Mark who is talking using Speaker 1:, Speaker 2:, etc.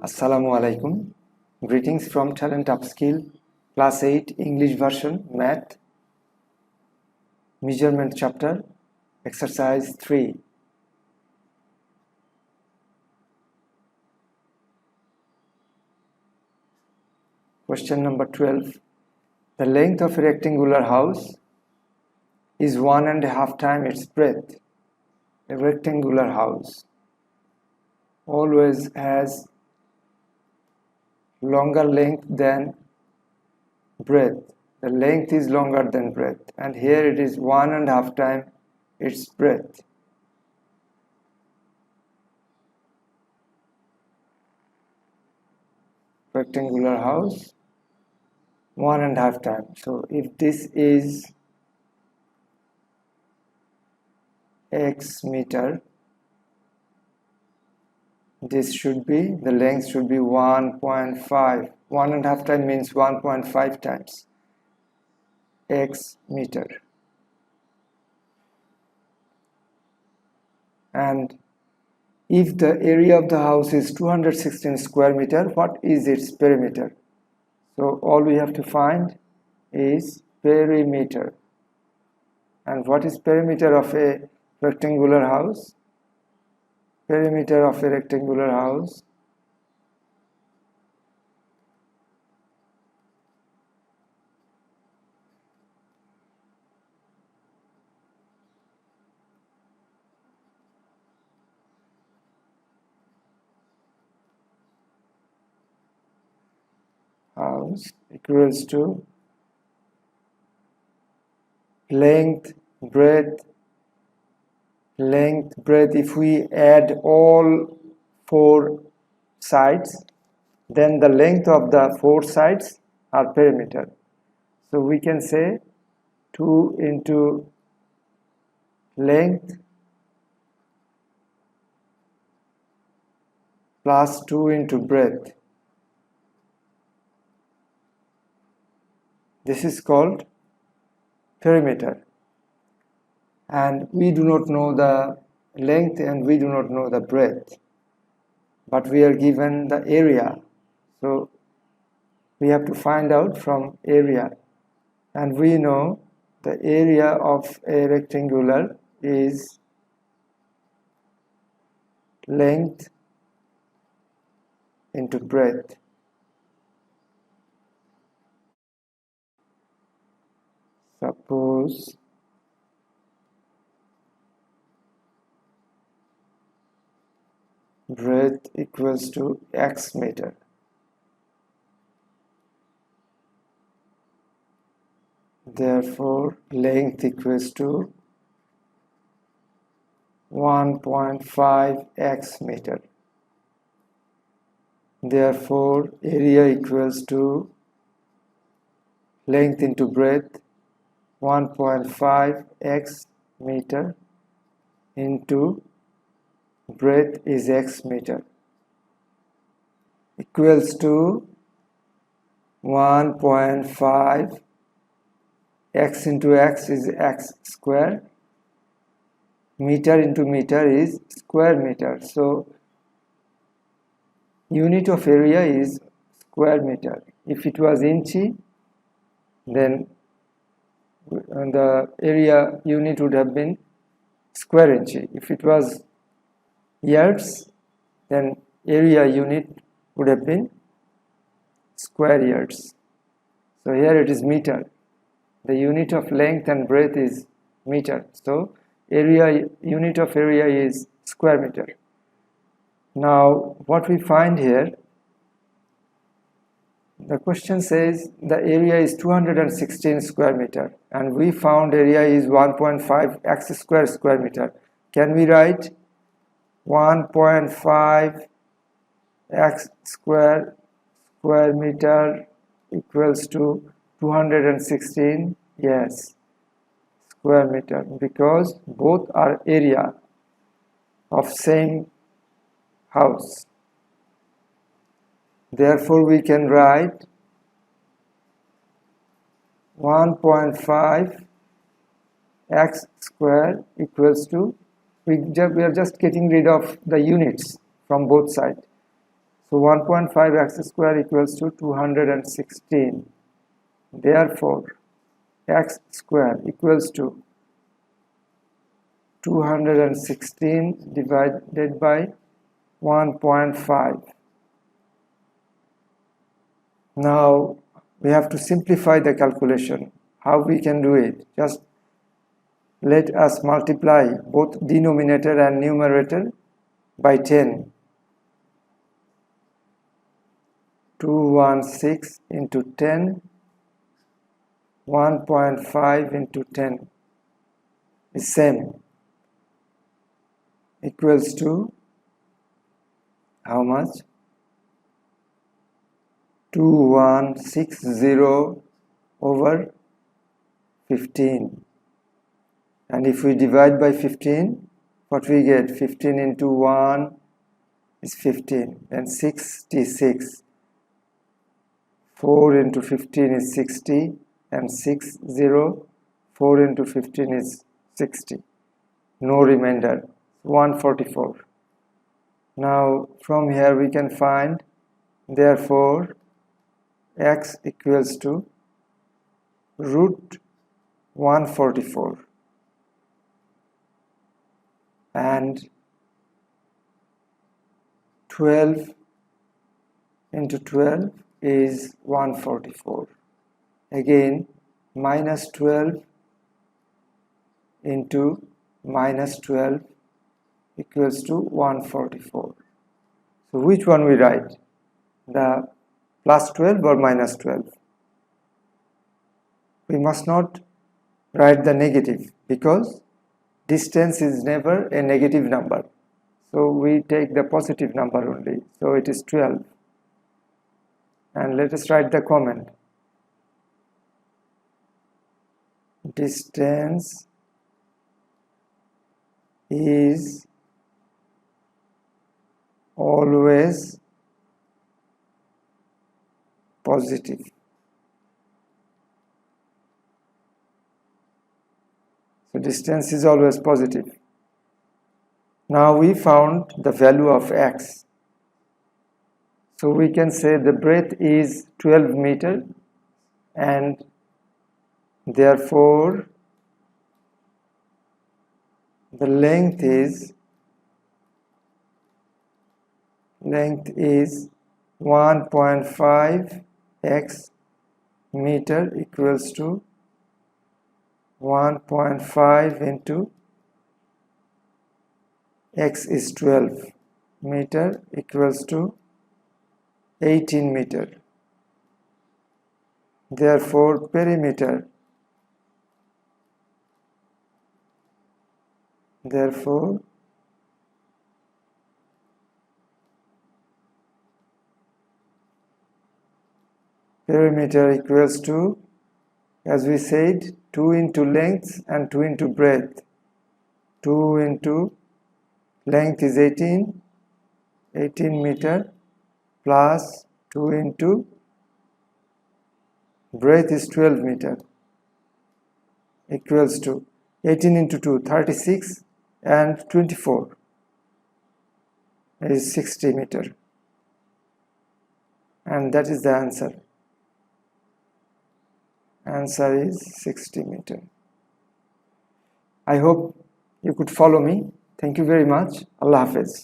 Speaker 1: Assalamu alaikum. Greetings from Talent Upskill, Class 8 English version, Math, Measurement Chapter, Exercise 3. Question number 12. The length of a rectangular house is 1.5 times its breadth. A rectangular house always has longer length than breadth. The length is longer than breadth, and here it is 1.5 times its breadth. Rectangular house 1.5 times. So if this is x meter, this should be, the length should be 1.5. 1.5 times means 1.5 times x meter. And if the area of the house is 216 square meter, what is its perimeter? So all we have to find is perimeter. And what is perimeter of a rectangular house? Perimeter of a rectangular house equals to length, breadth. If we add all four sides, then the length of the four sides are perimeter. So we can say 2 into length plus 2 into breadth. This is called perimeter. And we do not know the length and we do not know the breadth, but we are given the area, so we have to find out from area. And we know the area of a rectangular is length into breadth. Suppose breadth equals to x meter. Therefore, length equals to 1.5 x meter. Therefore, area equals to length into breadth 1.5 x meter into breadth is x meter equals to 1.5 x into x is x square, meter into meter is square meter. So unit of area is square meter. If it was inchy, then the area unit would have been square inchy. If it was yards, then area unit would have been square yards. So here it is meter. The unit of length and breadth is meter. So unit of area is square meter. Now what we find here, the question says the area is 216 square meter and we found area is 1.5 x square meter. Can we write 1.5 x square meter equals to 216? Yes, square meter, because both are area of same house. Therefore we can write 1.5 x square equals to, we are just getting rid of the units from both sides. So 1.5 x square equals to 216. Therefore, x square equals to 216 divided by 1.5. Now we have to simplify the calculation. How we can do it? Just let us multiply both denominator and numerator by 10. 216 into 10, 1.5 into 10 is same, equals to how much? 2160 over 15. And if we divide by 15, what we get? 15 into 1 is 15, and 66. 4 into 15 is 60, and 4 into 15 is 60. No remainder, 144. Now from here we can find, therefore x equals to root 144, and 12 into 12 is 144. Again, minus 12 into minus 12 equals to 144. So which one we write? The plus 12 or minus 12? We must not write the negative because distance is never a negative number. So we take the positive number only. So it is 12. And let us write the comment. Distance is always positive. So distance is always positive. Now we found the value of x. So we can say the breadth is 12 meter, and therefore the length is 1.5 x meter equals to 1.5 into x is 12 meter equals to 18 meter. Therefore perimeter equals to, as we said, 2 into length and 2 into breadth. 2 into length is 18 meter, plus 2 into breadth is 12 meter, equals to 18 into 2, 36, and 24 is 60 meter. And that is the answer. Answer is 60 meter. I hope you could follow me. Thank you very much. Allah Hafiz.